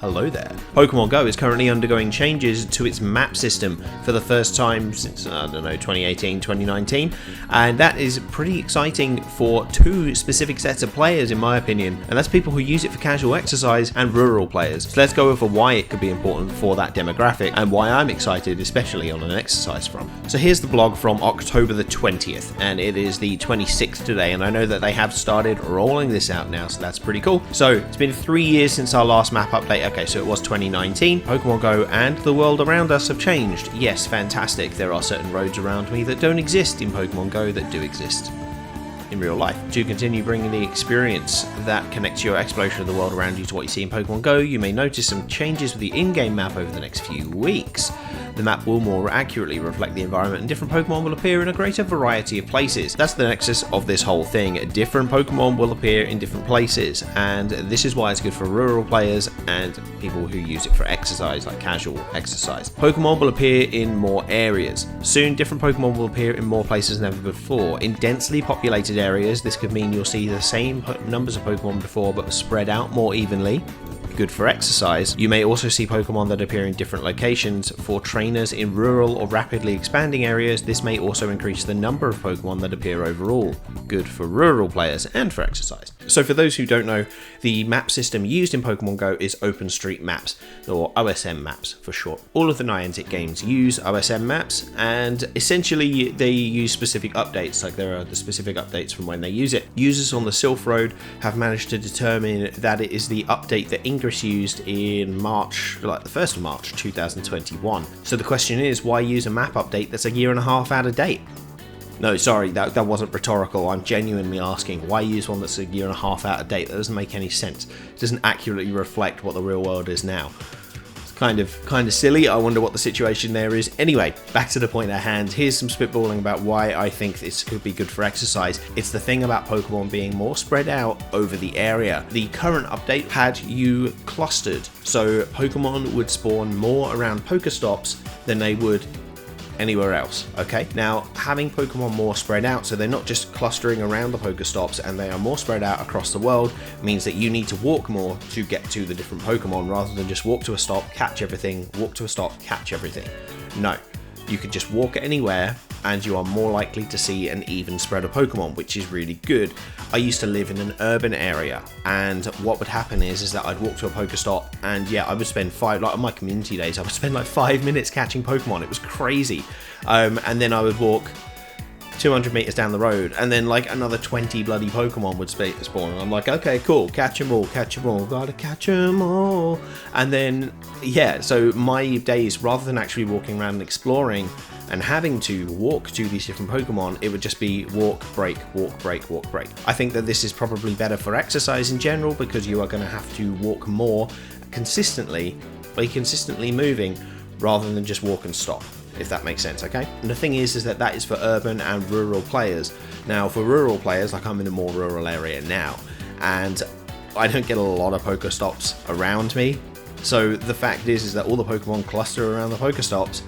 Hello there. Pokemon Go is currently undergoing changes to its map system for the first time since, 2018, 2019, and that is pretty exciting for two specific sets of players in my opinion, and that's people who use it for casual exercise and rural players. So let's go over why it could be important for that demographic and why I'm excited, especially on an exercise front. So here's the blog from October the 20th, and it is the 26th today, and I know that they have started rolling this out now, so that's pretty cool. So it's been 3 years since our last map update. Okay, so it was 2019. Pokemon Go and the world around us have changed. Yes, fantastic. There are certain roads around me that don't exist in Pokemon Go that do exist in real life. To continue bringing the experience that connects your exploration of the world around you to what you see in Pokemon Go, you may notice some changes with the in-game map over the next few weeks. The map will more accurately reflect the environment and different Pokemon will appear in a greater variety of places. That's the nexus of this whole thing. Different Pokemon will appear in different places, and this is why it's good for rural players and people who use it for exercise, like casual exercise. Pokemon will appear in more areas. Soon, different Pokemon will appear in more places than ever before. In densely populated areas, this could mean you'll see the same numbers of Pokemon before, but spread out more evenly. Good for exercise. You may also see Pokemon that appear in different locations. For trainers in rural or rapidly expanding areas, this may also increase the number of Pokemon that appear overall. Good for rural players and for exercise. So for those who don't know, the map system used in Pokemon Go is OpenStreetMaps, or OSM maps for short. All of the Niantic games use OSM maps, and essentially they use specific updates, like there are the specific updates from when they use it. Users on the Sylph Road have managed to determine that it is the update that Ingress used in March, like the 1st of March 2021. So the question is, why use a map update that's a year and a half out of date? No, sorry, that wasn't rhetorical. I'm genuinely asking, why use one that's a year and a half out of date? That doesn't make any sense. It doesn't accurately reflect what the real world is now. It's kind of silly. I wonder what the situation there is. Anyway, back to the point at hand. Here's some spitballing about why I think this could be good for exercise. It's the thing about Pokemon being more spread out over the area. The current update had you clustered, so Pokemon would spawn more around Pokestops than they would anywhere else. Okay, now having Pokemon more spread out, so they're not just clustering around the Pokestops and they are more spread out across the world, means that you need to walk more to get to the different Pokemon rather than just walk to a stop, catch everything, walk to a stop, catch everything. No, you could just walk anywhere and you are more likely to see an even spread of Pokemon, which is really good. I used to live in an urban area, and what would happen is that I'd walk to a Pokestop, and yeah, I would spend like on my community days, I would spend like 5 minutes catching Pokemon. It was crazy. And then I would walk 200 meters down the road, and then like another 20 bloody Pokemon would spawn, and I'm like, okay, cool, catch them all, gotta catch them all. And then, yeah, so my days, rather than actually walking around and exploring and having to walk to these different Pokemon, it would just be walk, break, walk, break, walk, break. I think that this is probably better for exercise in general, because you are going to have to walk more consistently, be consistently moving, rather than just walk and stop, if that makes sense, okay? And the thing is that is for urban and rural players. Now, for rural players, like I'm in a more rural area now, and I don't get a lot of Pokestops around me, so the fact is that all the Pokemon cluster around the Pokestops,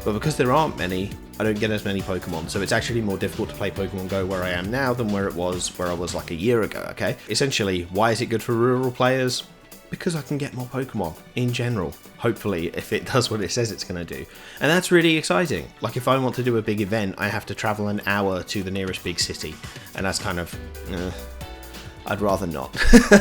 but because there aren't many, I don't get as many Pokemon, so it's actually more difficult to play Pokemon Go where I am now than where I was like a year ago, okay? Essentially, why is it good for rural players? Because I can get more Pokemon in general, hopefully, if it does what it says it's going to do. And that's really exciting. Like, if I want to do a big event, I have to travel an hour to the nearest big city, and that's kind of, I'd rather not.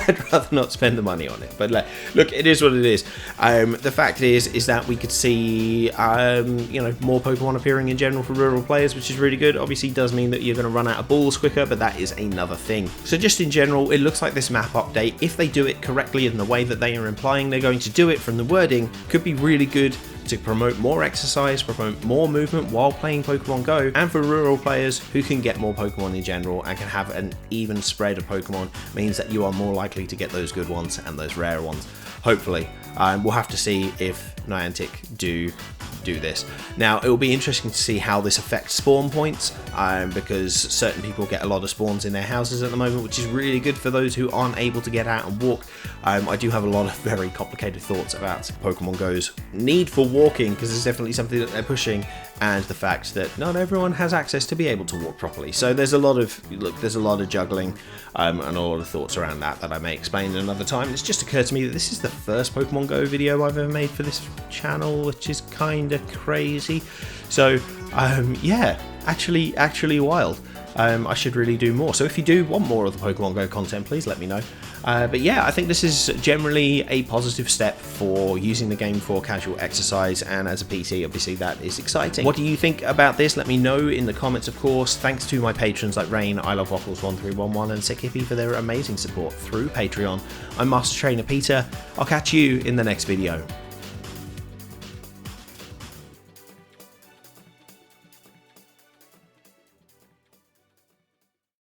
I'd rather not spend the money on it. But look, it is what it is. The fact is that we could see, more Pokemon appearing in general for rural players, which is really good. Obviously, does mean that you're going to run out of balls quicker, but that is another thing. So just in general, it looks like this map update, if they do it correctly in the way that they are implying they're going to do it from the wording, could be really good to promote more exercise, promote more movement while playing Pokemon Go, and for rural players who can get more Pokemon in general and can have an even spread of Pokemon, means that you are more likely to get those good ones and those rare ones, hopefully. We'll have to see if Niantic do this. Now, it will be interesting to see how this affects spawn points, because certain people get a lot of spawns in their houses at the moment, which is really good for those who aren't able to get out and walk. I do have a lot of very complicated thoughts about Pokemon Go's need for walking, because it's definitely something that they're pushing, and the fact that not everyone has access to be able to walk properly. So there's a lot of juggling and a lot of thoughts around that I may explain another time. It's just occurred to me that this is the first Pokemon Go video I've ever made for this channel, which is kind of crazy. So yeah, actually wild. I should really do more. So if you do want more of the Pokemon Go content, please let me know. But yeah, I think this is generally a positive step for using the game for casual exercise, and as a PT, obviously that is exciting. What do you think about this? Let me know in the comments, of course. Thanks to my patrons like Rain, I Love Waffles 1311 and Sick Hippie for their amazing support through Patreon. I'm Master Trainer Peter. I'll catch you in the next video.